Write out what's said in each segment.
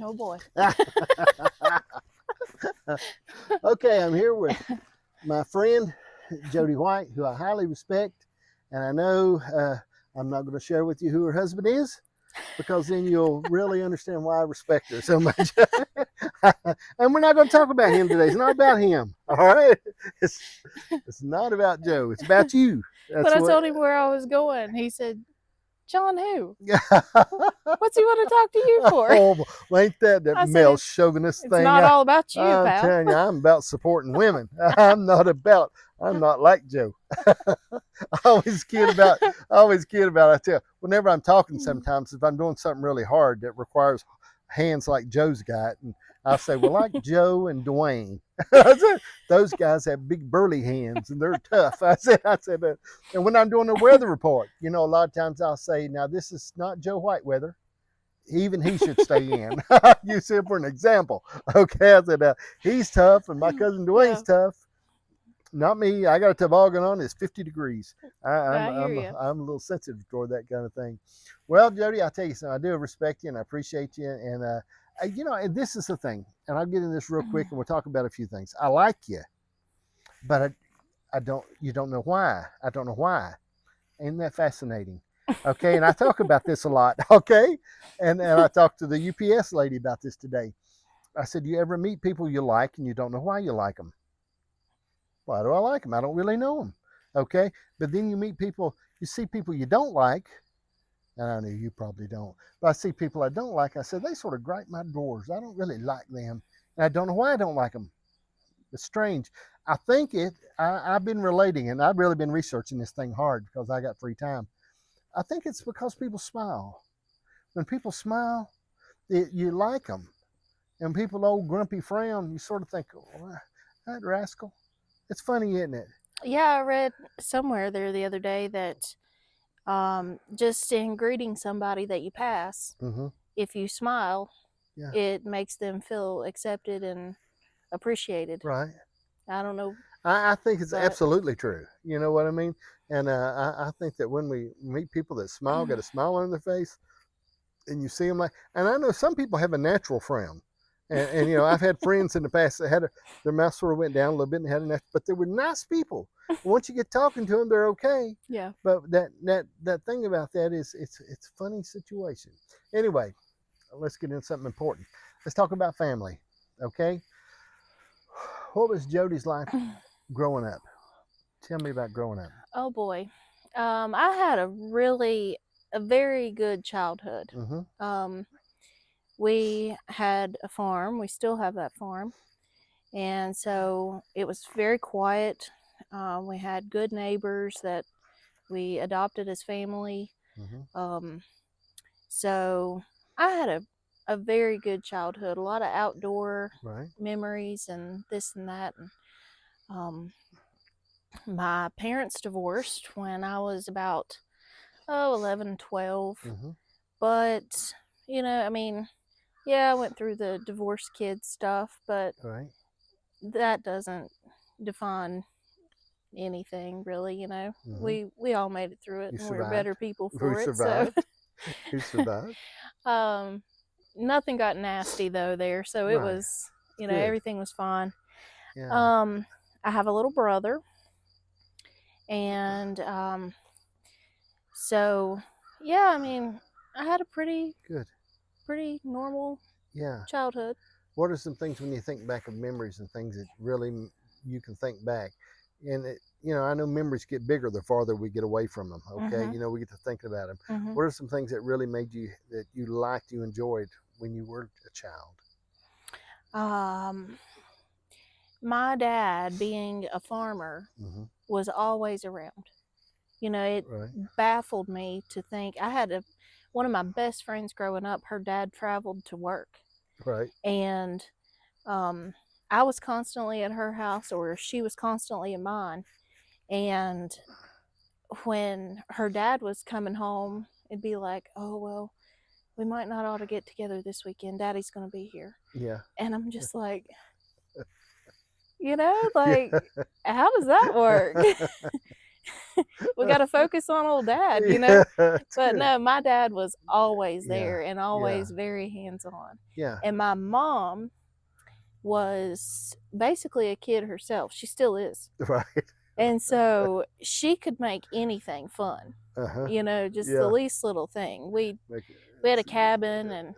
Oh boy. Okay, I'm here with my friend Jodi White, who I highly respect, and I know I'm not going to share with you who her husband is, because then you'll really understand why I respect her so much. And we're not going to talk about him today. It's not about him. All right, it's not about Joe. It's about you. But I told him where I was going. He said, "John, who? What's he want to talk to you for?" Oh, ain't that male chauvinist thing? It's not all about you, I'm pal. telling you, I'm about supporting women. I'm not like Joe. I always kid about. I tell you, whenever I'm talking, sometimes if I'm doing something really hard that requires hands like Joe's got, and I'll say, well, like Joe and Dwayne, those guys have big burly hands and they're tough. I said, and when I'm doing the weather report, a lot of times I'll say, now this is not Joe White weather. Even he should stay in. Use him for an example. Okay, I said, he's tough, and my cousin Dwayne's tough. Not me. I got a toboggan on. It's 50 degrees. I'm a little sensitive toward that kind of thing. Well, Jodi, I'll tell you something. I do respect you and I appreciate you. And and this is the thing. And I'll get in this real quick, and we'll talk about a few things. I like you, but I don't. You don't know why. I don't know why. Ain't that fascinating? Okay, and I talk about this a lot. Okay, and I talked to the UPS lady about this today. I said, "Do you ever meet people you like and you don't know why you like them?" Why do I like them? I don't really know them. Okay, but then you see people you don't like, and I know you probably don't, but I see people I don't like. I said, they sort of gripe my drawers. I don't really like them, and I don't know why I don't like them. It's strange. I think I've been relating, and I've really been researching this thing hard because I got free time. I think it's because people smile. When people smile, you like them. And people old grumpy frown, you sort of think, oh, that rascal. It's funny, isn't it? Yeah, I read somewhere there the other day that just in greeting somebody that you pass, if you smile, it makes them feel accepted and appreciated. Right. I don't know. I think it's absolutely true. You know what I mean? And I think that when we meet people that smile, got a smile on their face, and you see them and I know some people have a natural frown. And I've had friends in the past that had their mouth sort of went down a little bit and had a natural, but they were nice people. Once you get talking to them, they're okay. Yeah. But that thing about that is it's a funny situation. Anyway, let's get into something important. Let's talk about family. Okay. What was Jodi's life growing up? Tell me about growing up. Oh boy. I had a very good childhood. We had a farm. We still have that farm. And so it was very quiet. We had good neighbors that we adopted as family. So I had a very good childhood, a lot of outdoor memories and this and that. And my parents divorced when I was about 11, 12. But, I went through the divorced kid stuff, but that doesn't define anything really, We all made it through it, and we're better people for it. So you survived. Nothing got nasty though there, so it was, everything was fine. I have a little brother, and so I had a pretty normal childhood. What are some things when you think back of memories and things that really you can think back? And I know memories get bigger the farther we get away from them. Okay, we get to thinking about them. What are some things that really made you liked, you enjoyed when you were a child? My dad, being a farmer, was always around. It baffled me to think. I had one of my best friends growing up, her dad traveled to work. And I was constantly at her house, or she was constantly at mine. And when her dad was coming home, it'd be like, oh, well, we might not ought to get together this weekend. Daddy's going to be here. Yeah. And I'm just like, how does that work? we got to focus on old dad, you know. But no, my dad was always there and always very hands-on. Yeah. And my mom was basically a kid herself. She still is. Right. And so she could make anything fun. You know, just the least little thing. We had a cabin, and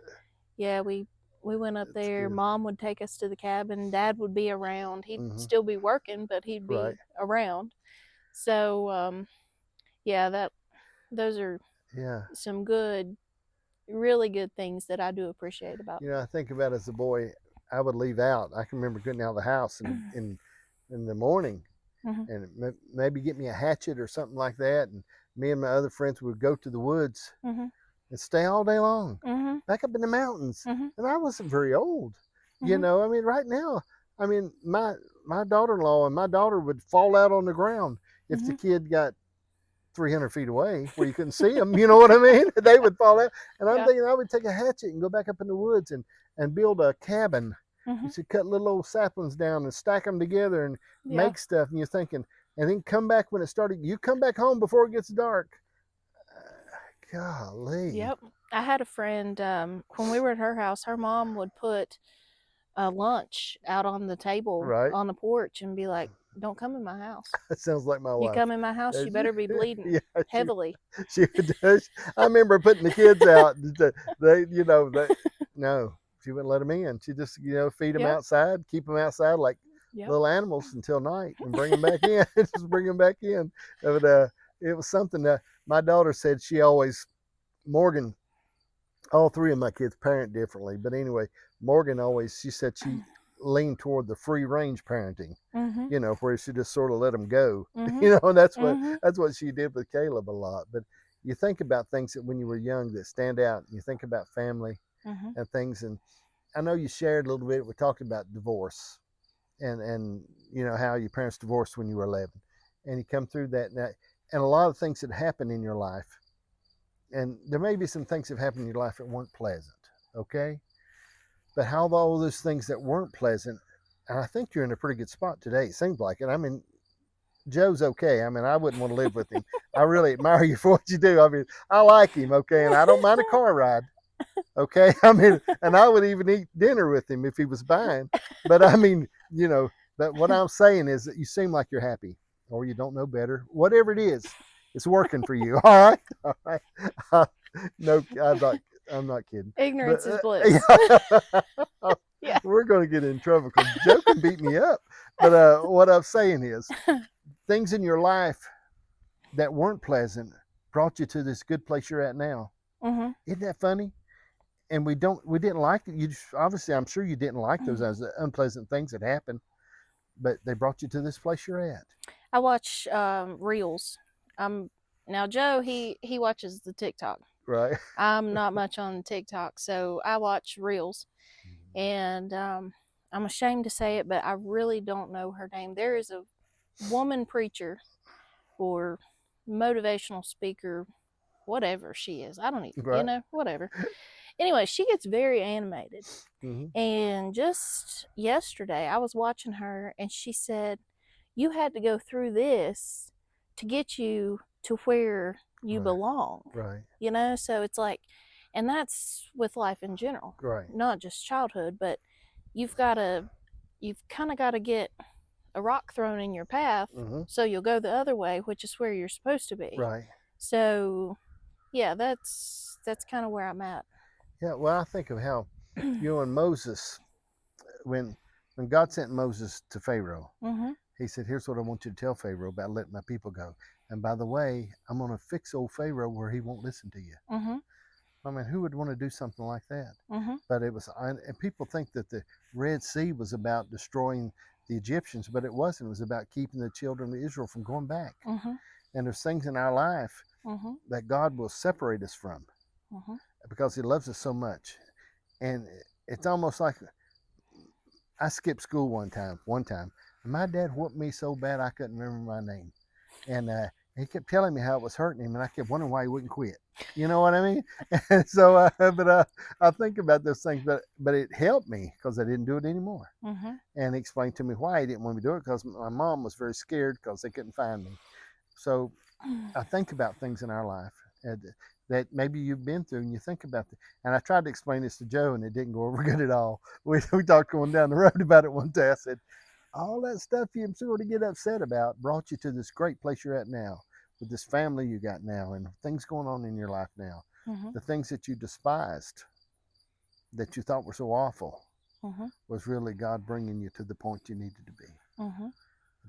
we went up there. Mom would take us to the cabin. Dad would be around. He'd still be working, but he'd be around. So those are some good, really good things that I do appreciate about. You know, I think about as a boy, I would leave out. I can remember getting out of the house in the morning, and maybe get me a hatchet or something like that, and me and my other friends would go to the woods and stay all day long, back up in the mountains. And I wasn't very old, you know. I mean, right now, I mean, my daughter-in-law and my daughter would fall out on the ground if the kid got 300 feet away where you couldn't see them. You know what I mean? They would fall out. And I'm thinking I would take a hatchet and go back up in the woods and build a cabin. You should cut little old saplings down and stack them together and make stuff. And you're thinking, and then come back when it started. You come back home before it gets dark. Golly. Yep. I had a friend, when we were at her house, her mom would put a lunch out on the table on the porch and be like, don't come in my house. That sounds like my wife. You come in my house, you better be bleeding heavily. She does. I remember putting the kids out. No, she wouldn't let them in. She just, feed them outside, keep them outside like little animals until night, and bring them back in. Just bring them back in. But it was something that my daughter said. Morgan, all three of my kids parent differently, but anyway, Morgan she said she leaned toward the free range parenting, where she just sort of let them go, and that's what she did with Caleb a lot. But you think about things that when you were young that stand out. You think about family and things, and I know you shared a little bit. We talked about divorce and how your parents divorced when you were 11, and you come through that, and a lot of things that happen in your life, and there may be some things that happened in your life that weren't pleasant, okay? But how all those things that weren't pleasant, and I think you're in a pretty good spot today. It seems like it. I mean, Joe's okay. I mean, I wouldn't want to live with him. I really admire you for what you do. I mean, I like him, okay, and I don't mind a car ride, okay? I mean, and I would even eat dinner with him if he was buying. But I mean, but what I'm saying is that you seem like you're happy, or you don't know better. Whatever it is, it's working for you. All right? All right. No, I'm not kidding. Ignorance is bliss. Yeah. We're going to get in trouble because Joe can beat me up. But what I'm saying is, things in your life that weren't pleasant brought you to this good place you're at now. Isn't that funny? And we didn't like it. Obviously, I'm sure you didn't like those as unpleasant things that happened, but they brought you to this place you're at. I watch reels. Now Joe, he watches the TikTok. Right. I'm not much on TikTok, so I watch reels, and I'm ashamed to say it, but I really don't know her name. There is a woman preacher or motivational speaker, whatever she is. I don't even, whatever. Anyway, she gets very animated. And just yesterday, I was watching her, and she said, you had to go through this to get you to where you belong. Right. So it's like, and that's with life in general. Right. Not just childhood, but you've kind of got to get a rock thrown in your path so you'll go the other way, which is where you're supposed to be. Right. So, yeah, that's kind of where I'm at. Yeah, well, I think of how and Moses, when God sent Moses to Pharaoh, he said, here's what I want you to tell Pharaoh about letting my people go. And by the way, I'm going to fix old Pharaoh where he won't listen to you. I mean, who would want to do something like that? But it was, and people think that the Red Sea was about destroying the Egyptians, but it wasn't. It was about keeping the children of Israel from going back. And there's things in our life that God will separate us from because he loves us so much. And it's almost like I skipped school one time. And my dad whooped me so bad I couldn't remember my name. And he kept telling me how it was hurting him, and I kept wondering why he wouldn't quit. You know what I mean? And so, I think about those things, but it helped me because I didn't do it anymore. And he explained to me why he didn't want me to do it, because my mom was very scared because they couldn't find me. So I think about things in our life that maybe you've been through, and you think about it. And I tried to explain this to Joe, and it didn't go over good at all. We talked going down the road about it one day. I said, all that stuff you sort of get upset about brought you to this great place you're at now, with this family you got now, and things going on in your life now. The things that you despised, that you thought were so awful, was really God bringing you to the point you needed to be.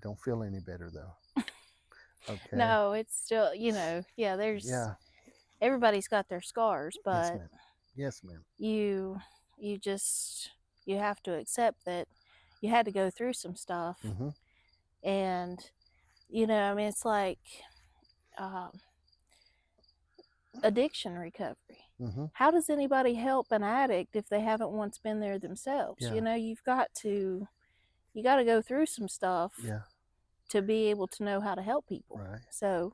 Don't feel any better though. Okay. No, it's still, there's everybody's got their scars, but yes, ma'am. You have to accept that you had to go through some stuff. And it's like addiction recovery. How does anybody help an addict if they haven't once been there themselves? You got to go through some stuff to be able to know how to help people. So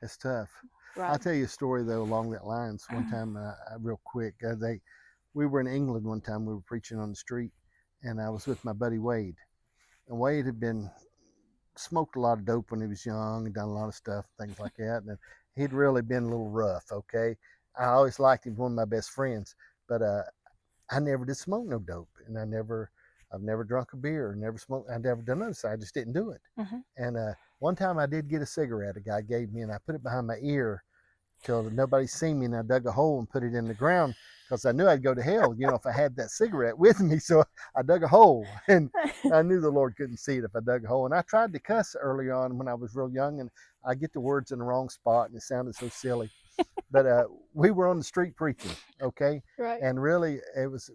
it's tough. I'll tell you a story though along that lines. One time, real quick, we were in England one time. We were preaching on the street, and I was with my buddy Wade. And Wade had been smoked a lot of dope when he was young and done a lot of stuff, things like that. And he'd really been a little rough. Okay, I always liked him, one of my best friends, but I never did smoke no dope, and I've never drunk a beer, never smoked. I'd never done this. I just didn't do it. And one time I did get a cigarette a guy gave me, and I put it behind my ear till nobody seen me, and I dug a hole and put it in the ground because I knew I'd go to hell, if I had that cigarette with me. So I dug a hole, and I knew the Lord couldn't see it if I dug a hole. And I tried to cuss early on when I was real young, and I get the words in the wrong spot, and it sounded so silly. But we were on the street preaching, okay? Right. And really,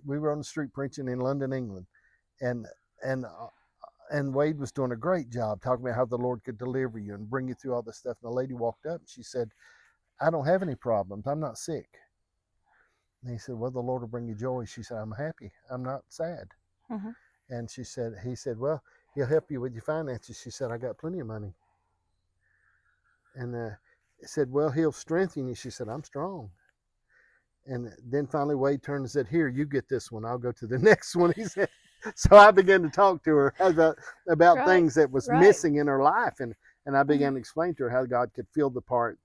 we were on the street preaching in London, England, and Wade was doing a great job talking about how the Lord could deliver you and bring you through all this stuff. And the lady walked up and she said, I don't have any problems. I'm not sick. And he said, well, the Lord will bring you joy. She said, I'm happy. I'm not sad. And he said, well, he'll help you with your finances. She said, I got plenty of money. And he said, well, he'll strengthen you. She said, I'm strong. And then finally Wade turned and said, here, you get this one. I'll go to the next one. He said, so I began to talk to her about things that was missing in her life. And I began to explain to her how God could fill the part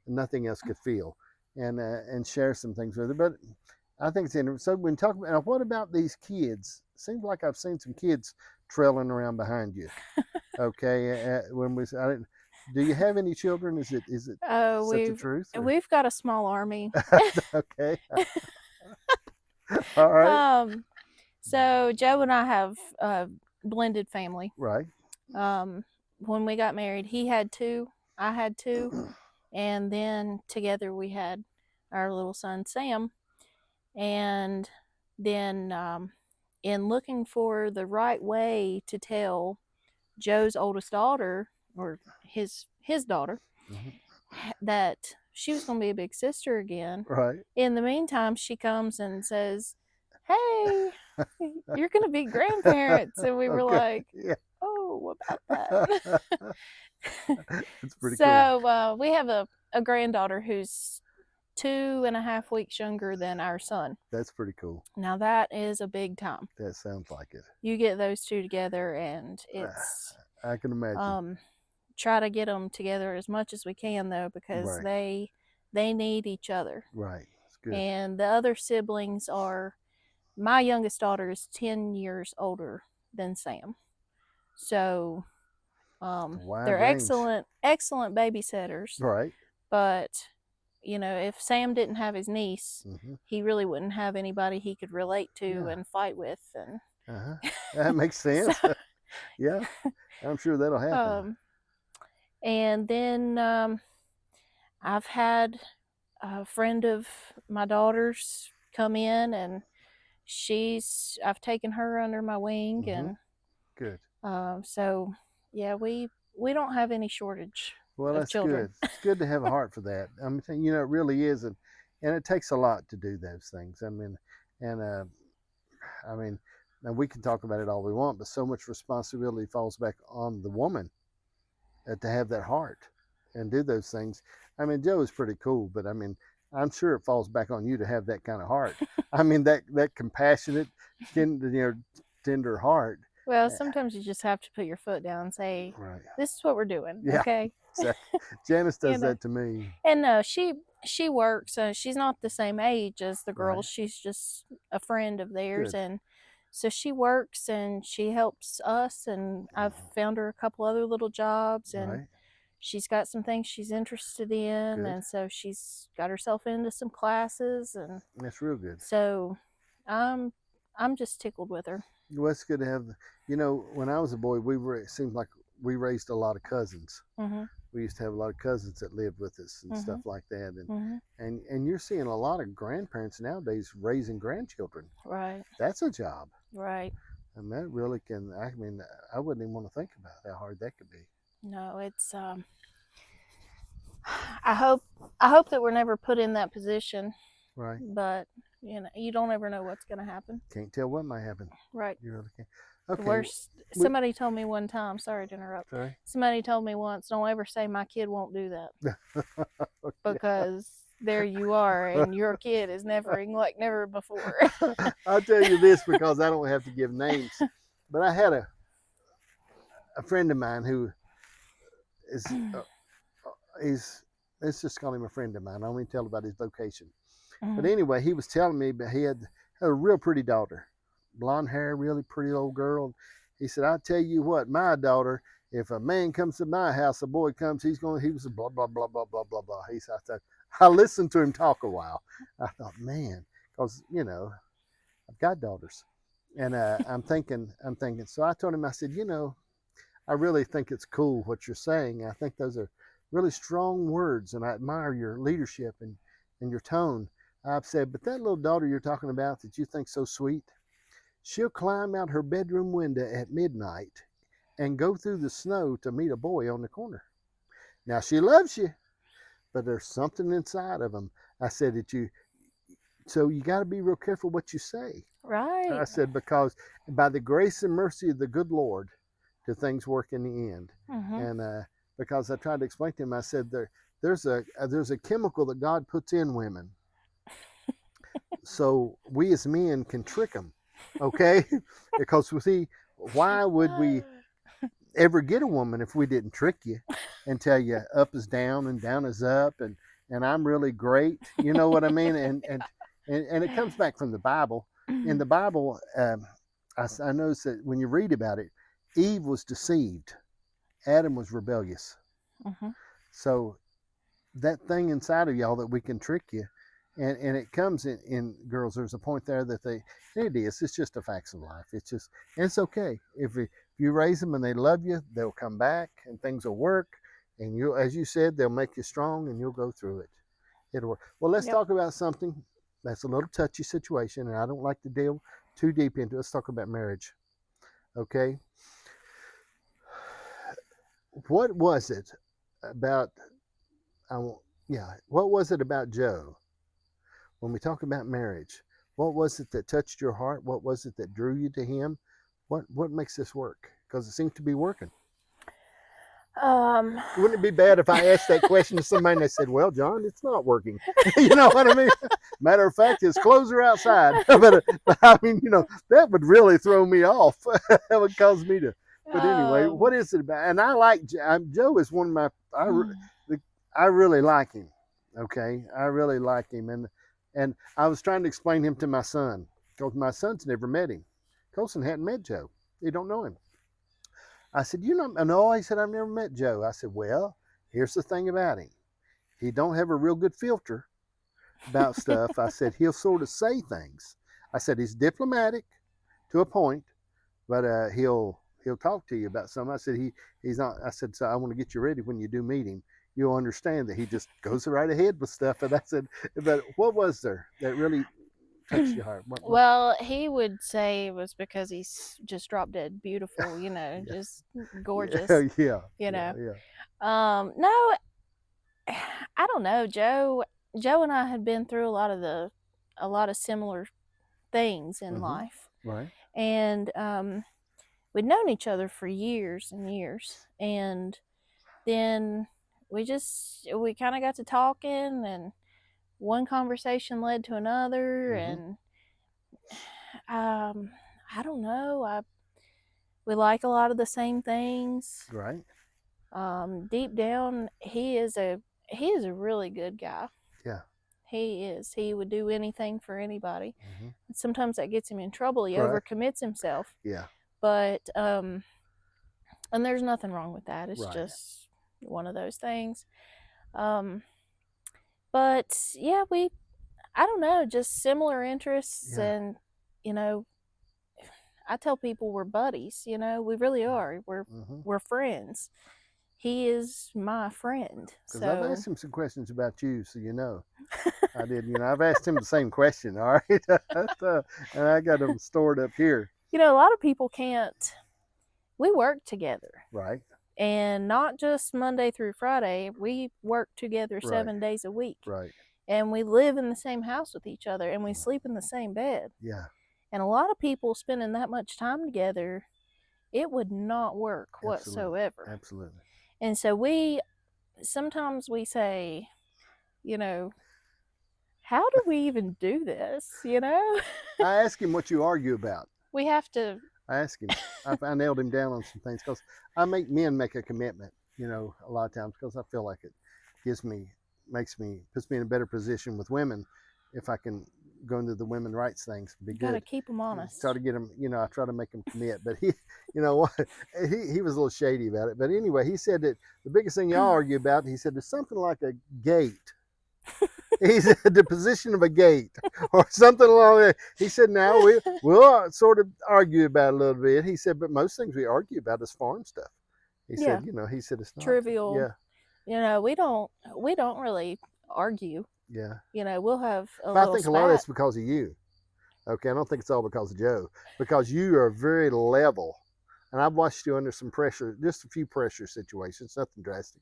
nothing else could feel, and share some things with her. But I think it's interesting. So when talking about, what about these kids? Seems like I've seen some kids trailing around behind you. Okay, do you have any children? Is it such a truth? Or? We've got a small army. Okay. All right. So Joe and I have a blended family. Right. When we got married, he had 2, I had 2. And then together we had our little son, Sam. And then in looking for the right way to tell Joe's oldest daughter, or his daughter, that she was going to be a big sister again. Right. In the meantime, she comes and says, hey, you're going to be grandparents. And we were like, oh, what about that? That's pretty cool. So we have a granddaughter who's 2.5 weeks younger than our son. That's pretty cool. Now that is a big time. That sounds like it. You get those 2 together, and it's I can imagine. Try to get them together as much as we can though, because they need each other. Right. That's good. And the other siblings are, my youngest daughter is 10 years older than Sam. So they're excellent babysitters. Right. But if Sam didn't have his niece, he really wouldn't have anybody he could relate to and fight with. And that makes sense. So, yeah, I'm sure that'll happen. And then I've had a friend of my daughter's come in, and I've taken her under my wing, and good. So yeah, we don't have any shortage. Well, that's children. Good. It's good to have a heart for that. I mean, it really is, and it takes a lot to do those things. I mean, and we can talk about it all we want, but so much responsibility falls back on the woman to have that heart and do those things. I mean, Joe is pretty cool, but I mean, I'm sure it falls back on you to have that kind of heart. I mean, that compassionate, tender heart. Well, sometimes you just have to put your foot down and say, Right. "This is what we're doing." Yeah. Okay. Exactly. Janice does that to me. And no, she works. She's not the same age as the girls. Right. She's just a friend of theirs, Good. and so she works and she helps us. And I've found her a couple other little jobs, and Right. she's got some things she's interested in, Good. and so she's got herself into some classes, and That's real good. so I'm just tickled with her. Well, it's good to have. You know, when I was a boy, it seemed like we raised a lot of cousins. Mm-hmm. We used to have a lot of cousins that lived with us and Mm-hmm. stuff like that. And, Mm-hmm. and you're seeing a lot of grandparents nowadays raising grandchildren. Right. That's a job. Right. And that really can. I mean, I wouldn't even want to think about how hard that could be. No, it's I hope that we're never put in that position. Right. But you know, you don't ever know what's going to happen. Can't tell what might happen. Right. You really can't. Okay. The worst. Somebody told me one time. Sorry to interrupt. Sorry. Somebody told me once, "Don't ever say my kid won't do that," because there you are, and your kid is never like never before. I'll tell you this because I don't have to give names, but I had a friend of mine who let's just call him a friend of mine. I won't tell about his vocation. But anyway, he was telling me, but he had a real pretty daughter, blonde hair, really pretty old girl. He said, "I'll tell you what, my daughter, if a man comes to my house, a boy comes, he was a blah, blah, blah, blah, blah, blah, blah." He said, I listened to him talk a while. I thought, man, because, you know, I've got daughters. And I'm thinking, so I told him, I said, you know, I really think it's cool what you're saying. I think those are really strong words, and I admire your leadership and your tone. I've said, but that little daughter you're talking about that you think so sweet, she'll climb out her bedroom window at midnight and go through the snow to meet a boy on the corner. Now, she loves you, but there's something inside of them. I said so you got to be real careful what you say. Right. I said, because by the grace and mercy of the good Lord, do things work in the end. And because I tried to explain to him, I said, there's a chemical that God puts in women. So we as men can trick them, okay? Because see, why would we ever get a woman if we didn't trick you and tell you up is down and down is up and I'm really great, you know what I mean? And it comes back from the Bible. In the Bible, I noticed that when you read about it, Eve was deceived, Adam was rebellious. So that thing inside of y'all that we can trick you. And it comes in girls. There's a point there that it's just a facts of life. It's okay. If you raise them and they love you, they'll come back and things will work. And as you said, they'll make you strong and you'll go through it. It'll work. Well, let's talk about something that's a little touchy situation, and I don't like to deal too deep into it. Let's talk about marriage. Okay. What was it about? What was it about Joe? When we talk about marriage, what was it that touched your heart? What was it that drew you to him? What makes this work? Because it seems to be working. Wouldn't it be bad if I asked that question to somebody and they said, "Well, John, it's not working." You know what I mean? Matter of fact, his clothes are outside. but I mean, you know, that would really throw me off. That would cause me to. But anyway, what is it about? And I like Joe is one of my. I really like him. Okay, I really like him, and I was trying to explain him to my son because my son's never met him. Colson hadn't met Joe. He don't know him. I said, no, he said, I've never met Joe. I said, well, here's the thing about him. He don't have a real good filter about stuff. I said, he'll sort of say things. I said, he's diplomatic to a point, but he'll talk to you about something. I said, he's not. I said, so I want to get you ready when you do meet him. You'll understand that he just goes right ahead with stuff. And I said, but what was there that really touched your heart? Well, he would say it was because he's just drop dead beautiful, you know, just gorgeous. Yeah. You know. Yeah. No, I don't know. Joe and I had been through a lot of similar things in life. Right. And we'd known each other for years and years. And then we kind of got to talking, and one conversation led to another, and I don't know, We like a lot of the same things. Right. Deep down, he is a really good guy. Yeah. He is. He would do anything for anybody. Sometimes that gets him in trouble. He Right. overcommits himself. Yeah. But and there's nothing wrong with that. It's Right. just one of those things. But yeah, I don't know, just similar interests. Yeah. And you know, I tell people we're buddies. You know, we really are. We're friends. He is my friend. Because So I've asked him some questions about you, so you know. I did. You know, I've asked him the same question. All right, and I got them stored up here. You know, a lot of people can't. We work together. Right. And not just Monday through Friday. We work together 7 days a week. Right. And we live in the same house with each other, and we sleep in the same bed. Yeah. And a lot of people spending that much time together, it would not work whatsoever. Absolutely. And so sometimes we say, you know, how do we even do this, you know? I ask him what you argue about. We have to. I asked him. I nailed him down on some things because I make men make a commitment, you know, a lot of times because I feel like it puts me in a better position with women if I can go into the women rights things. Be good. Gotta keep them honest. Try to get them, you know, I try to make them commit, but he, you know what, he was a little shady about it. But anyway, he said that the biggest thing y'all argue about, he said, there's something like a gate. He said the position of a gate or something along that. He said, now we'll sort of argue about it a little bit. He said, but most things we argue about is farm stuff. He said, you know, he said it's not trivial. Yeah. You know, we don't really argue. Yeah. You know, we'll have a but little I think spat. a lot of it's because of you. Okay, I don't think it's all because of Joe, because you are very level. And I've watched you under some pressure, just a few pressure situations, nothing drastic.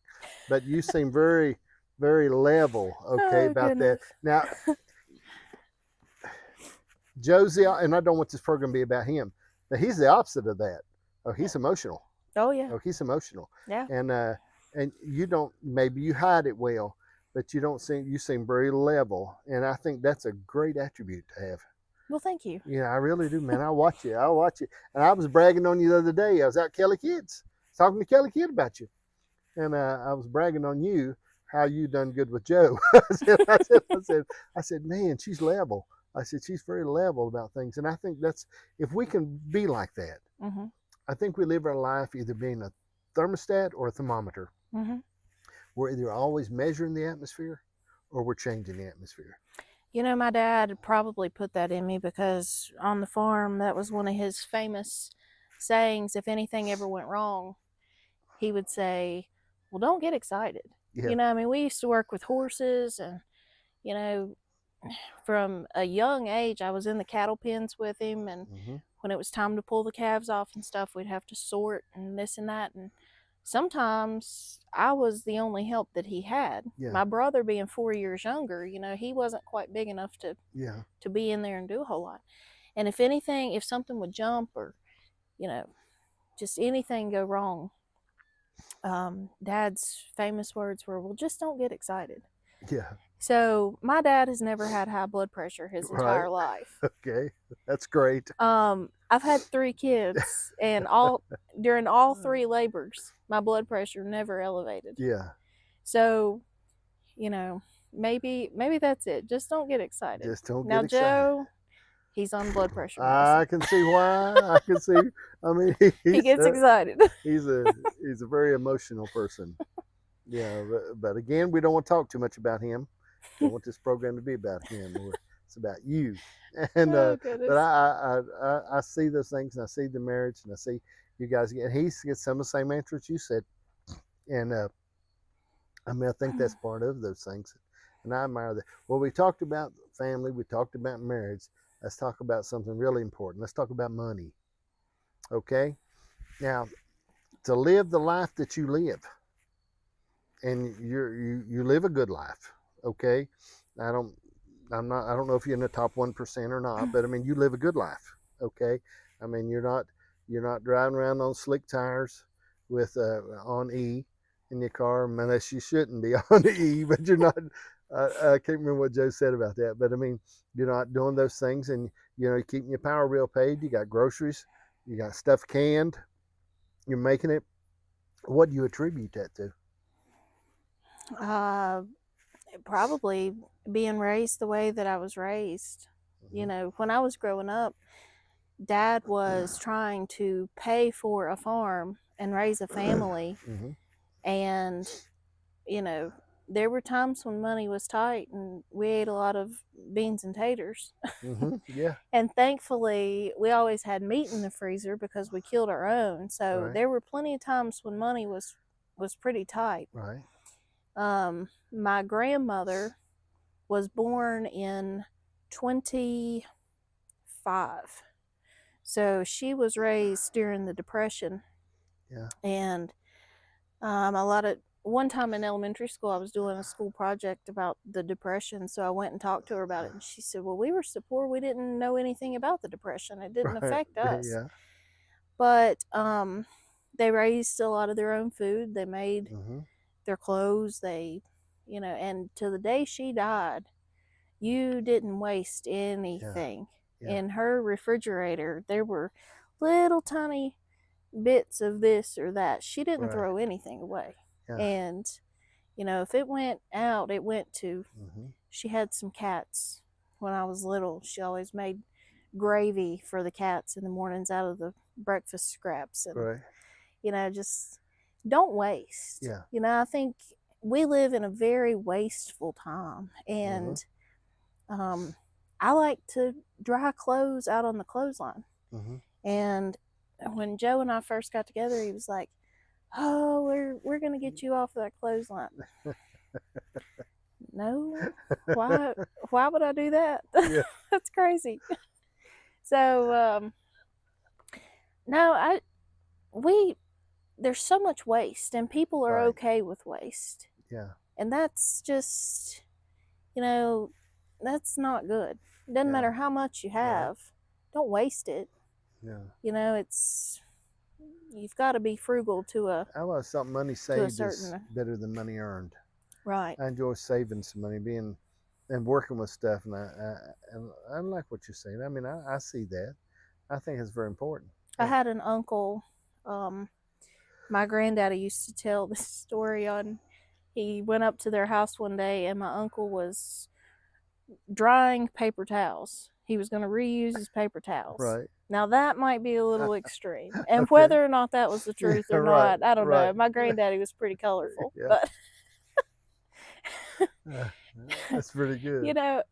But you seem very, very level, okay, about goodness. that. Now, Josie, and I don't want this program to be about him, but he's the opposite of that. Oh, he's emotional. Oh, yeah. Oh, he's emotional. Yeah. And you don't, maybe you hide it well, but you seem very level. And I think that's a great attribute to have. Well, thank you. Yeah, I really do, man. I'll watch you. And I was bragging on you the other day. I was out Kelly Kids, talking to Kelly Kid about you. And I was bragging on you, how you done good with Joe. I said, man, she's level. I said, she's very level about things. And I think if we can be like that, I think we live our life either being a thermostat or a thermometer. We're either always measuring the atmosphere or we're changing the atmosphere. You know, my dad probably put that in me because on the farm, that was one of his famous sayings. If anything ever went wrong, he would say, well, don't get excited. Yeah. You know, I mean, we used to work with horses and, you know, from a young age, I was in the cattle pens with him. And when it was time to pull the calves off and stuff, we'd have to sort and this and that. And sometimes I was the only help that he had. Yeah. My brother being 4 years younger, you know, he wasn't quite big enough to be in there and do a whole lot. And if anything, if something would jump or, you know, just anything go wrong, Dad's famous words were, well, just don't get excited. Yeah. So my dad has never had high blood pressure his entire life. Okay, that's great. I've had 3 kids, and during all 3 labors, my blood pressure never elevated. Yeah. So, you know, maybe that's it. Just don't get excited. Just don't get excited. Now, Joe, he's on blood pressure medicine. I can see why. I can see. I mean, he gets excited. He's a very emotional person. Yeah, but again, we don't want to talk too much about him. I want this program to be about him. It's about you. And but I see those things, and I see the marriage, and I see you guys get. He gets some of the same answers you said, and I mean, I think that's part of those things, and I admire that. Well, we talked about family, we talked about marriage. Let's talk about something really important. Let's talk about money. Okay, now to live the life that you live, and you live a good life. Okay, I don't know if you're in the top 1% or not, but I mean, you live a good life. Okay, I mean, you're not driving around on slick tires with on E in your car, unless you shouldn't be on E, but you're not. I can't remember what Joe said about that, but I mean, you're not doing those things, and you know, you're keeping your power bill paid. You got groceries, you got stuff canned. You're making it. What do you attribute that to? Probably being raised the way that I was raised. You know, when I was growing up, Dad was trying to pay for a farm and raise a family. And, you know, there were times when money was tight and we ate a lot of beans and taters. Yeah. And thankfully, we always had meat in the freezer because we killed our own. So there were plenty of times when money was pretty tight. Right. My grandmother was born in 25. So she was raised during the Depression. Yeah. And one time in elementary school, I was doing a school project about the Depression. So I went and talked to her about it. And she said, well, we were so poor, we didn't know anything about the Depression. It didn't affect us. Yeah. But they raised a lot of their own food. They made their clothes. They, you know, and to the day she died, you didn't waste anything. In her refrigerator, there were little tiny bits of this or that. She didn't throw anything away. And, you know, if it went out, it went to, she had some cats when I was little. She always made gravy for the cats in the mornings out of the breakfast scraps. And, you know, just don't waste. You know, I think we live in a very wasteful time. And I like to dry clothes out on the clothesline. And when Joe and I first got together, he was like, oh, we're going to get you off that clothesline. No, why would I do that? That's crazy. So, no, there's so much waste, and people are okay with waste. And that's just, you know, that's not good. It doesn't matter how much you have. Don't waste it. You know, you've got to be frugal to a. I love something money saved is better than money earned. Right. I enjoy saving some money, and working with stuff, and I like what you're saying. I mean, I see that. I think it's very important. I had an uncle. My granddaddy used to tell this story on. He went up to their house one day, and my uncle was drying paper towels. He was going to reuse his paper towels. Right. Now that might be a little extreme. And whether or not that was the truth or not, I don't know. My granddaddy was pretty colorful. But that's pretty good. You know,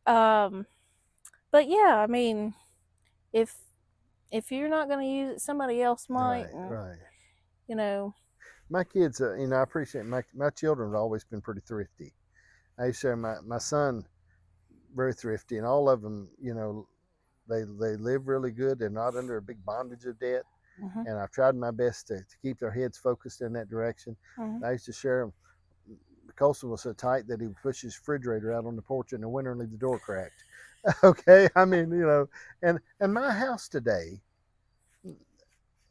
but yeah, I mean, if you're not going to use it, somebody else might. You know. My kids, you know, I appreciate my children have always been pretty thrifty. I used to say my son, very thrifty, and all of them, you know, they live really good. They're not under a big bondage of debt. And I've tried my best to keep their heads focused in that direction. I used to share them. Colson was so tight that he would push his refrigerator out on the porch in the winter and leave the door cracked. Okay, I mean, you know, and my house today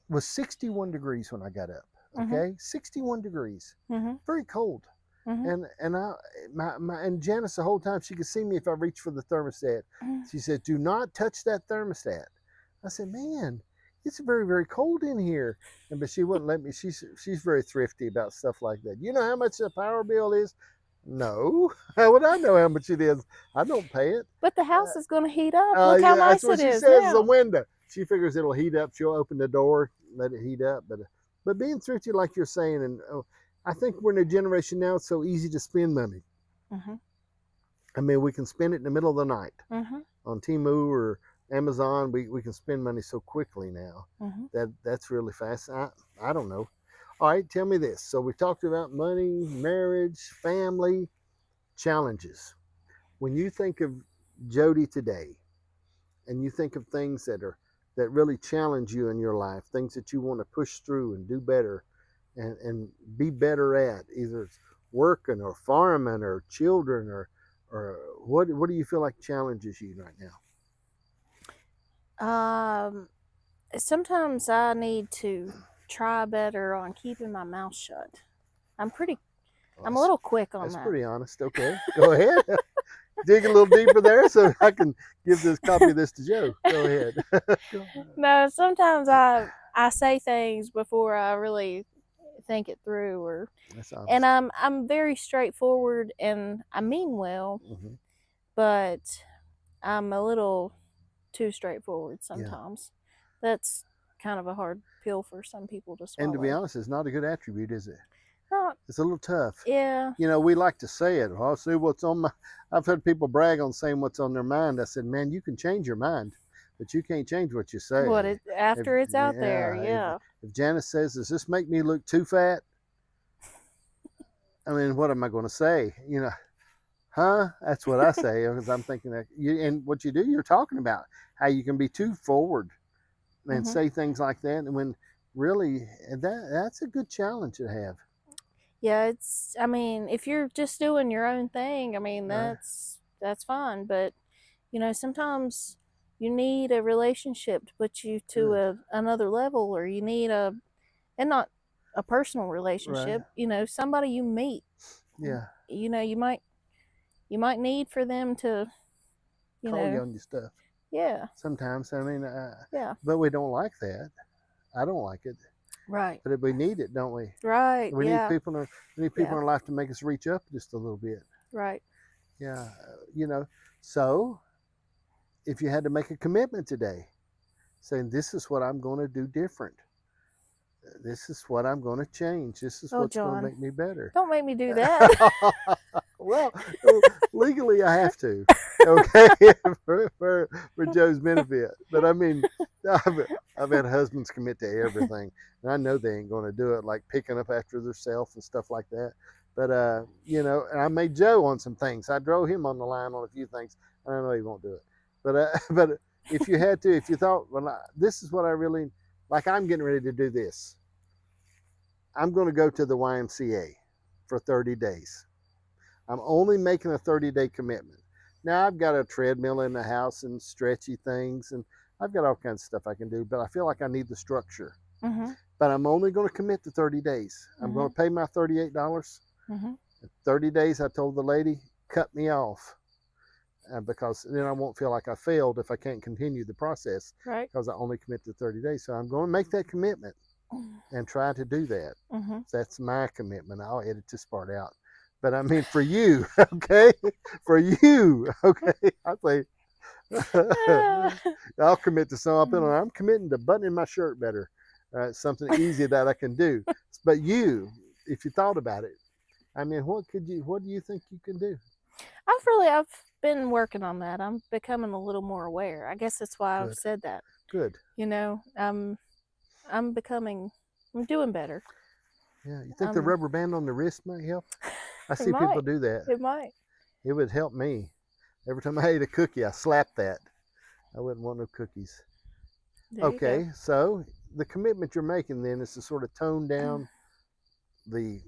was 61 degrees when I got up. Okay, 61 degrees, very cold. And Janice, the whole time, she could see me if I reached for the thermostat. She said, do not touch that thermostat. I said, man, it's very, very cold in here. But she wouldn't let me. She's very thrifty about stuff like that. You know how much the power bill is? No. How would I know how much it is? I don't pay it. But the house is going to heat up. Look how nice it is. That's what she says, now. The window. She figures it'll heat up. She'll open the door, let it heat up. But being thrifty, like you're saying, and I think we're in a generation now, it's so easy to spend money. I mean, we can spend it in the middle of the night on Temu or Amazon. We can spend money so quickly now. That's really fast. I don't know. All right, tell me this. So we talked about money, marriage, family, challenges. When you think of Jodi today, and you think of things that really challenge you in your life, things that you want to push through and do better, and be better at, either it's working or farming or children or what do you feel like challenges you right now? Sometimes I need to try better on keeping my mouth shut. I'm a little quick on that. That's pretty honest. Okay, go ahead. Dig a little deeper there so I can give this copy of this to Joe. Go ahead. No, sometimes I I say things before I really think it through, or That's honest. and I'm very straightforward, and I mean well, but I'm a little too straightforward sometimes. That's kind of a hard pill for some people to swallow. And to be honest, it's not a good attribute, is it? Not, it's a little tough. Yeah. You know, we like to say it. I'll see what's on my. I've heard people brag on saying what's on their mind. I said, man, you can change your mind, but you can't change what you say. After it's out there, yeah. If Janice says, "Does this make me look too fat?" I mean, what am I going to say? You know, huh? That's what I say, because I'm thinking that you, and what you do, you're talking about how you can be too forward and say things like that, and when really that's a good challenge to have. Yeah, I mean, if you're just doing your own thing, I mean, that's fine, but you know, sometimes you need a relationship to put you to another level, or you need and not a personal relationship, you know, somebody you meet. Yeah. You know, you might need for them to call you on your stuff. Yeah. Sometimes, I mean, yeah. But we don't like that. I don't like it. Right. But we need it, don't we? Right. We need people. We need people in our life to make us reach up just a little bit. Right. Yeah. You know. So, if you had to make a commitment today, saying this is what I'm going to do different. This is what I'm going to change. This is what's going to make me better. Don't make me do that. Well, legally I have to, okay, for Joe's benefit. But I mean, I've had husbands commit to everything, and I know they ain't going to do it, like picking up after themselves and stuff like that. But you know, and I made Joe on some things. I drove him on the line on a few things. I know he won't do it, but if you had to, if you thought, well, this is what I really like, I'm getting ready to do this. I'm going to go to the YMCA for 30 days. I'm only making a 30-day commitment. Now, I've got a treadmill in the house and stretchy things, and I've got all kinds of stuff I can do, but I feel like I need the structure. But I'm only going to commit to 30 days. I'm going to pay my $38. 30 days, I told the lady, cut me off, because then I won't feel like I failed if I can't continue the process, because I only commit to 30 days. So I'm going to make that commitment and try to do that. That's my commitment. I'll edit this part out. But I mean, for you, okay? For you, okay? I say, I'll commit to something, and I'm committing to buttoning my shirt better. Something easy that I can do. But you, if you thought about it, I mean, what do you think you can do? I've been working on that. I'm becoming a little more aware. I guess that's why I've said that. Good. You know, I'm doing better. Yeah, you think the rubber band on the wrist might help? I see people do that. It might. It would help me. Every time I ate a cookie, I slapped that. I wouldn't want no cookies. Okay, so the commitment you're making then is to sort of tone down the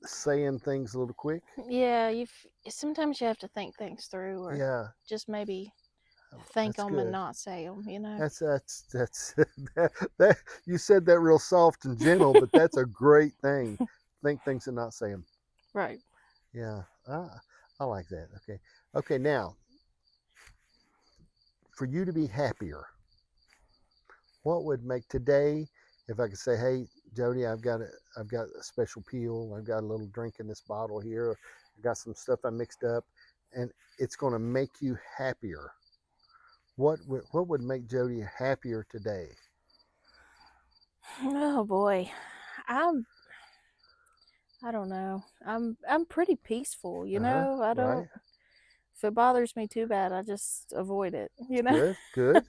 saying things a little quick. Yeah, sometimes you have to think things through, or just maybe think them and not say them. You know. That's that. You said that real soft and gentle, but that's a great thing. Think things and not say them. Right. Yeah, I like that. Okay. Now, for you to be happier, what would make today? If I could say, hey, Jodi, I've got a special peel. I've got a little drink in this bottle here. I've got some stuff I mixed up, and it's going to make you happier. What would make Jodi happier today? Oh boy, I don't know. I'm pretty peaceful, you know. I don't. Right. If it bothers me too bad, I just avoid it. You know. Good.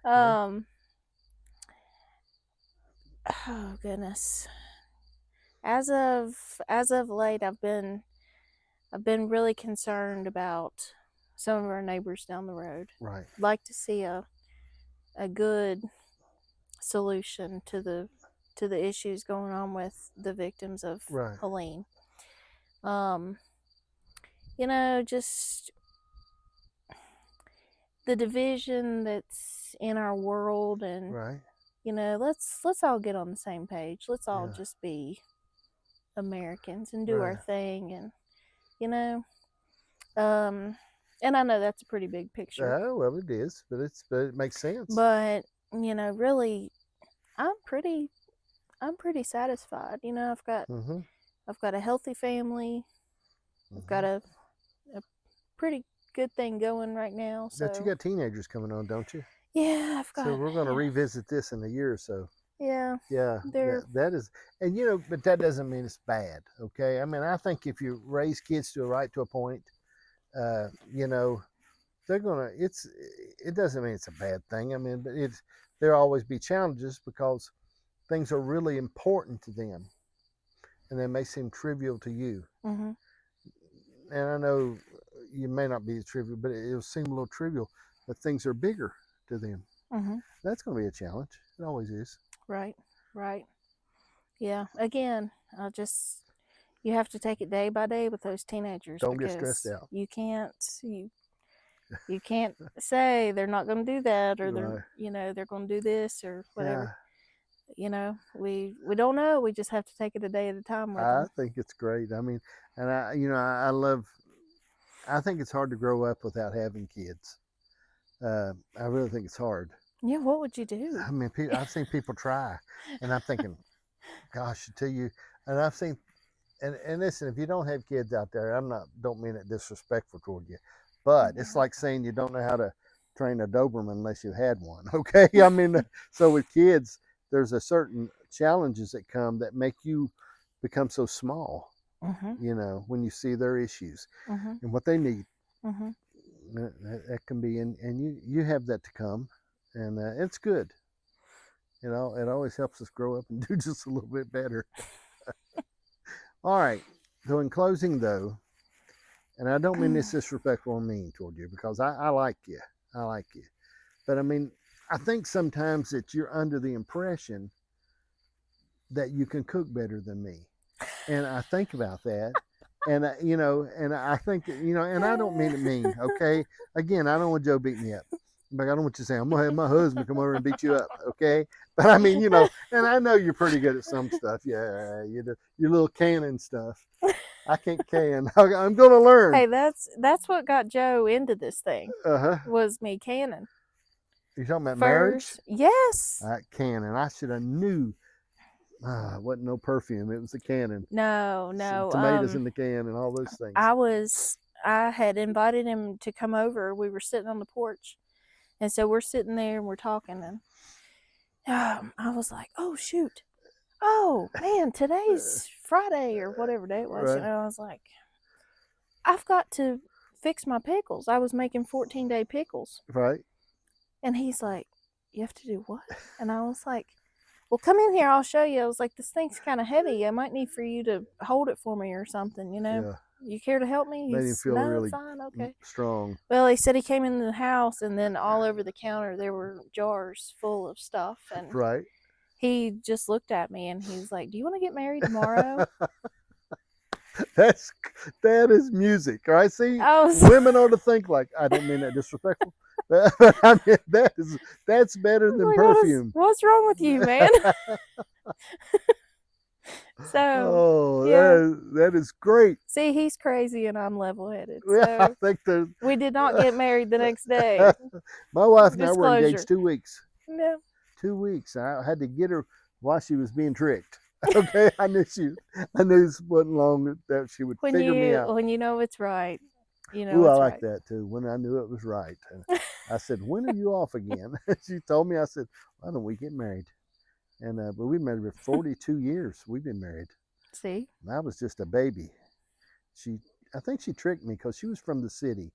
Oh goodness. As of late, I've been really concerned about some of our neighbors down the road. Right. I'd like to see a good solution to the issues going on with the victims of Helene. You know, just the division that's in our world, and you know, let's all get on the same page. Let's all just be Americans and do our thing, and you know, and I know that's a pretty big picture. Oh well, it is, but it makes sense. But you know, really, I'm pretty satisfied. You know, I've got a healthy family. I've got a pretty good thing going right now. So. But you got teenagers coming on, don't you? Yeah, I've got. So we're going to revisit this in a year or so. Yeah. Yeah. That is, and you know, but that doesn't mean it's bad. Okay. I mean, I think if you raise kids to a point, you know, they're gonna. It doesn't mean it's a bad thing. I mean, but there'll always be challenges because things are really important to them, and they may seem trivial to you. Mm-hmm. And I know you may not be trivial, but it'll seem a little trivial, but things are bigger to them. Mm-hmm. That's going to be a challenge. It always is. Right. Yeah. Again, you have to take it day by day with those teenagers. Don't get stressed out. You can't say they're not going to do that, or they're going to do this or whatever. Yeah. You know, we don't know. We just have to take it a day at a time with them. I think it's great. I mean, and I think it's hard to grow up without having kids. I really think it's hard. Yeah, what would you do? I mean, I've seen people try, and I'm thinking, gosh, to you, and I've seen, and listen, if you don't have kids out there, don't mean it disrespectful toward you, but it's like saying you don't know how to train a Doberman unless you had one. Okay, I mean, so with kids, there's a certain challenges that come that make you become so small. You know, when you see their issues and what they need, that can be, and you have that to come. And it's good. You know, it always helps us grow up and do just a little bit better. All right. So in closing, though, and I don't mean this disrespectful or mean toward you, because I like you. I like you. But, I mean, I think sometimes that you're under the impression that you can cook better than me. And I think about that. And, you know, and I think, you know, and I don't mean it mean, okay? Again, I don't want Joe beat me up. But I don't want you to say, I'm going to have my husband come over and beat you up, okay? But I mean, you know, and I know you're pretty good at some stuff. Yeah, you do your little canning stuff. I can't can. I'm going to learn. Hey, that's what got Joe into this thing. Was me canning. You talking about marriage? Yes. Canning. I should have knew. It wasn't no perfume. It was the canning. No. Some tomatoes in the can and all those things. I had invited him to come over. We were sitting on the porch. And so we're sitting there and we're talking, and I was like, oh, shoot. Oh, man, today's Friday or whatever day it was. Right. And I was like, I've got to fix my pickles. I was making 14-day pickles. Right. And he's like, you have to do what? And I was like, well, come in here. I'll show you. I was like, this thing's kind of heavy. I might need for you to hold it for me or something, you know? Yeah. You care to help me? Made him feel really fine, okay. Strong. Well, he said he came into the house, and then all over the counter there were jars full of stuff. And right. He just looked at me and he was like, do you want to get married tomorrow? That is music, right? See, women ought to think like, I don't mean that disrespectful. But I mean, that's better than perfume. What's wrong with you, man? So, that is great. See, he's crazy and I'm level-headed. So I think we did not get married the next day. My wife and I were engaged 2 weeks. No. 2 weeks. I had to get her while she was being tricked. Okay, I knew it wasn't long that she would figure me out. When you know it's right, you know. Ooh, I like that too. When I knew it was right, and I said, "When are you off again?" She told me. I said, "Why don't we get married?" And but we've been married for 42 years. We've been married. See, and I was just a baby. I think she tricked me because she was from the city,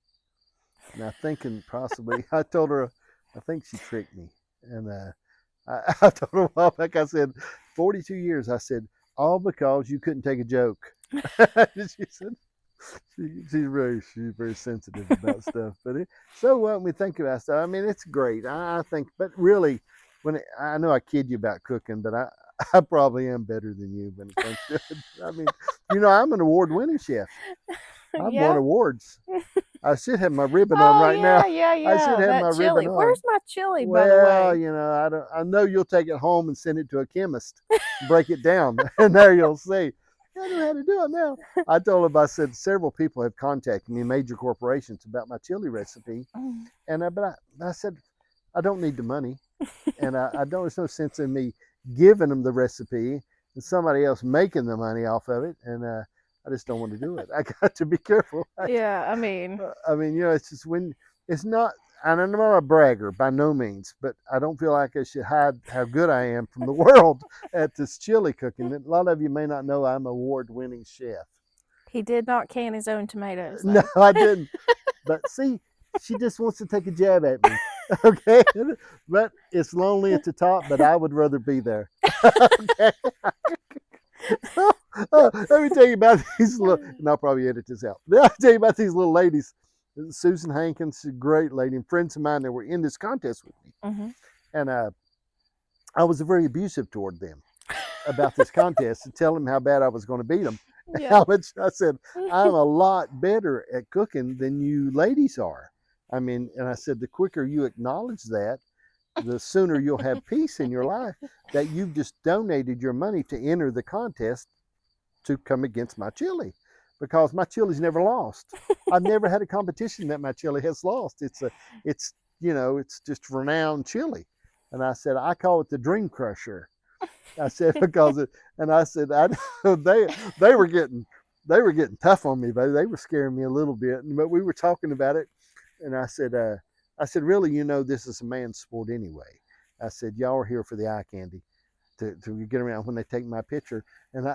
and I thinking possibly I told her, I think she tricked me, and I told her a while back. I said, 42 years. I said, all because you couldn't take a joke. She said, she's very sensitive about stuff. But so when we think about stuff, I mean, it's great. I think, but really. I know I kid you about cooking, but I probably am better than you when it comes to it. I mean, you know, I'm an award-winning chef. I've won awards. I should have my ribbon on right now. Yeah. I should have my chili. ribbon on. Where's my chili, by the way? Well, you know, I know you'll take it home and send it to a chemist, break it down, and there you'll see. I know how to do it now. I told him, I said, several people have contacted me, major corporations, about my chili recipe. And but I said, I don't need the money. And I don't, there's no sense in me giving them the recipe and somebody else making the money off of it. And I just don't want to do it. I got to be careful. Yeah, I mean, it's just when it's not. And I'm not a bragger by no means, but I don't feel like I should hide how good I am from the world at this chili cooking. A lot of you may not know I'm an award-winning chef. He did not can his own tomatoes, though. No, I didn't. But see, she just wants to take a jab at me. Okay, but it's lonely at the top, but I would rather be there. Okay. Let me tell you about these little, and I'll probably edit this out. I'll tell you about these little ladies. Susan Hankins, a great lady, and friends of mine that were in this contest with me. And I was very abusive toward them about this contest and telling them how bad I was going to beat them. Yeah. I said, I'm a lot better at cooking than you ladies are. I mean, and I said, the quicker you acknowledge that, the sooner you'll have peace in your life, that you've just donated your money to enter the contest to come against my chili, because my chili's never lost. I've never had a competition that my chili has lost. It's just renowned chili. And I said, I call it the Dream Crusher. I said, because they were getting tough on me, but they were scaring me a little bit. But we were talking about it, and I said, really, this is a man's sport anyway. I said, y'all are here for the eye candy, to get around when they take my picture. And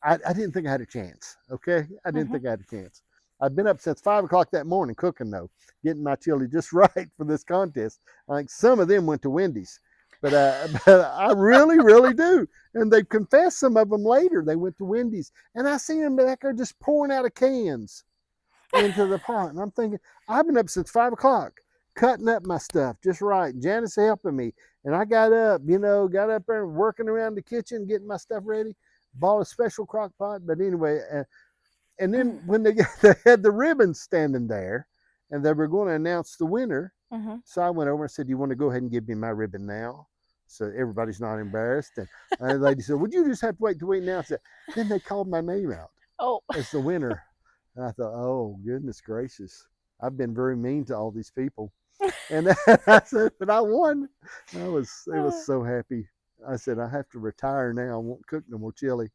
I didn't think I had a chance. Okay, I didn't think I had a chance. I'd been up since 5 o'clock that morning cooking, though, getting my chili just right for this contest. I think some of them went to Wendy's. But I really, really do. And they confessed, some of them later. They went to Wendy's. And I see them back there just pouring out of cans into the pot. And I'm thinking, I've been up since 5 o'clock, cutting up my stuff just right. Janice helping me. And I got up there working around the kitchen, getting my stuff ready. Bought a special crock pot. But anyway, and then when they had the ribbons standing there, and they were going to announce the winner, so I went over and said, "You want to go ahead and give me my ribbon now, so everybody's not embarrassed?" And the lady said, "Would you just have to wait till we announce it?" Then they called my name out as the winner, and I thought, "Oh goodness gracious, I've been very mean to all these people." And I said, "But I won." I was so happy. I said, "I have to retire now. I won't cook no more chili."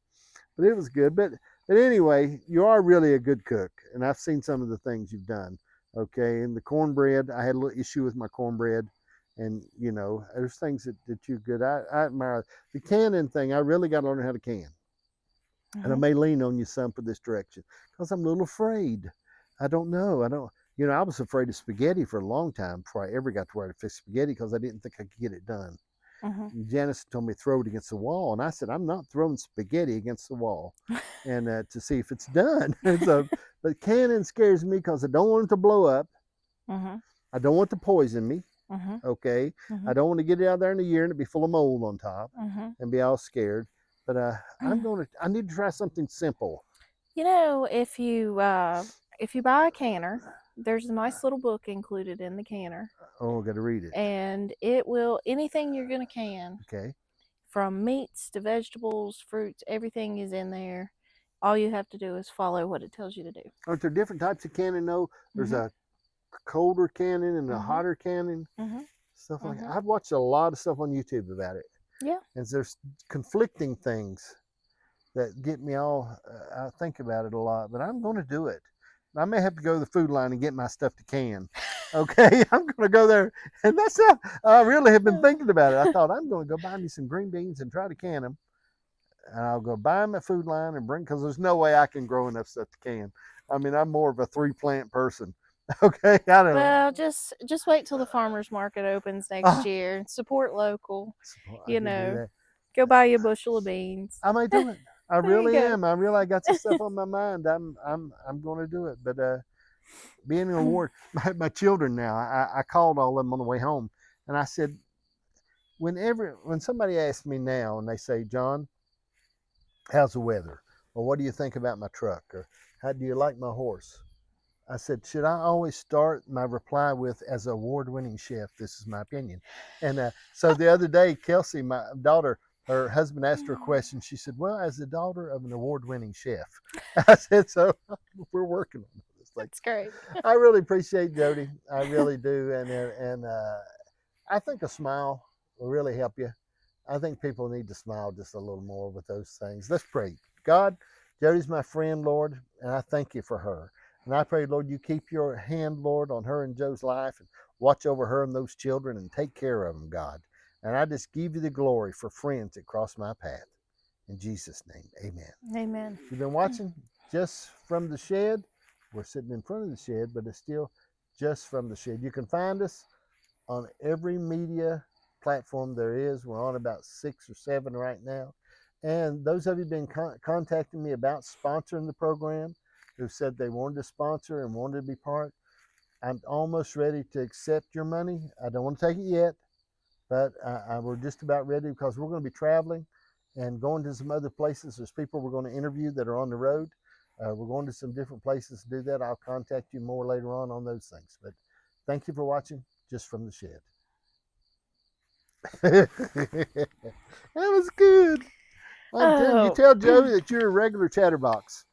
But it was good. But anyway, you are really a good cook, and I've seen some of the things you've done. Okay, and the cornbread, I had a little issue with my cornbread, and there's things that you're good. I admire the canning thing. I really got to learn how to can, and I may lean on you some for this direction because I'm a little afraid. I don't know. I was afraid of spaghetti for a long time before I ever got to where to fix spaghetti, because I didn't think I could get it done. Janice told me throw it against the wall, and I said, I'm not throwing spaghetti against the wall, and to see if it's done. So, but canning scares me because I don't want it to blow up. I don't want to poison me. Okay, I don't want to get it out there in a year and it be full of mold on top and be all scared. But I need to try something simple. If you buy a canner, there's a nice little book included in the canner. Oh, I got to read it. And it will, anything you're going to can. Okay. From meats to vegetables, fruits, everything is in there. All you have to do is follow what it tells you to do. Aren't there different types of canning, though? There's a colder canning and a hotter canning, stuff like that. I've watched a lot of stuff on YouTube about it. Yeah. And there's conflicting things that get me all, I think about it a lot, but I'm going to do it. I may have to go to the food line and get my stuff to can. Okay, I'm going to go there. And that's how I really have been thinking about it. I thought, I'm going to go buy me some green beans and try to can them. And I'll go buy them at food line and bring, because there's no way I can grow enough stuff to can. I mean, I'm more of a 3-plant person. Okay, I don't know. Well, just wait till the farmer's market opens next year and support local. Go buy you a bushel of beans. I may do it. I really am. I really got some stuff on my mind. I'm going to do it. But being an award, my children now, I called all of them on the way home, and I said, when somebody asks me now and they say, John, how's the weather? Or what do you think about my truck? Or how do you like my horse? I said, should I always start my reply with, as an award-winning chef, this is my opinion? And so the other day, Kelsey, my daughter, her husband asked her a question. She said, well, as the daughter of an award-winning chef. I said, so we're working on this. That's great. I really appreciate Jodi. I really do. And I think a smile will really help you. I think people need to smile just a little more with those things. Let's pray. God, Jodi's my friend, Lord, and I thank you for her. And I pray, Lord, you keep your hand, Lord, on her and Joe's life and watch over her and those children and take care of them, God. And I just give you the glory for friends that cross my path. In Jesus' name, amen. Amen. You've been watching Just From the Shed. We're sitting in front of the shed, but it's still Just From the Shed. You can find us on every media platform there is. We're on about 6 or 7 right now. And those of you been contacting me about sponsoring the program, who said they wanted to sponsor and wanted to be part, I'm almost ready to accept your money. I don't want to take it yet, but we're just about ready because we're going to be traveling and going to some other places. There's people we're going to interview that are on the road. We're going to some different places to do that. I'll contact you more later on those things. But thank you for watching Just From the Shed. That was good. I'm telling you, tell Joey that you're a regular chatterbox.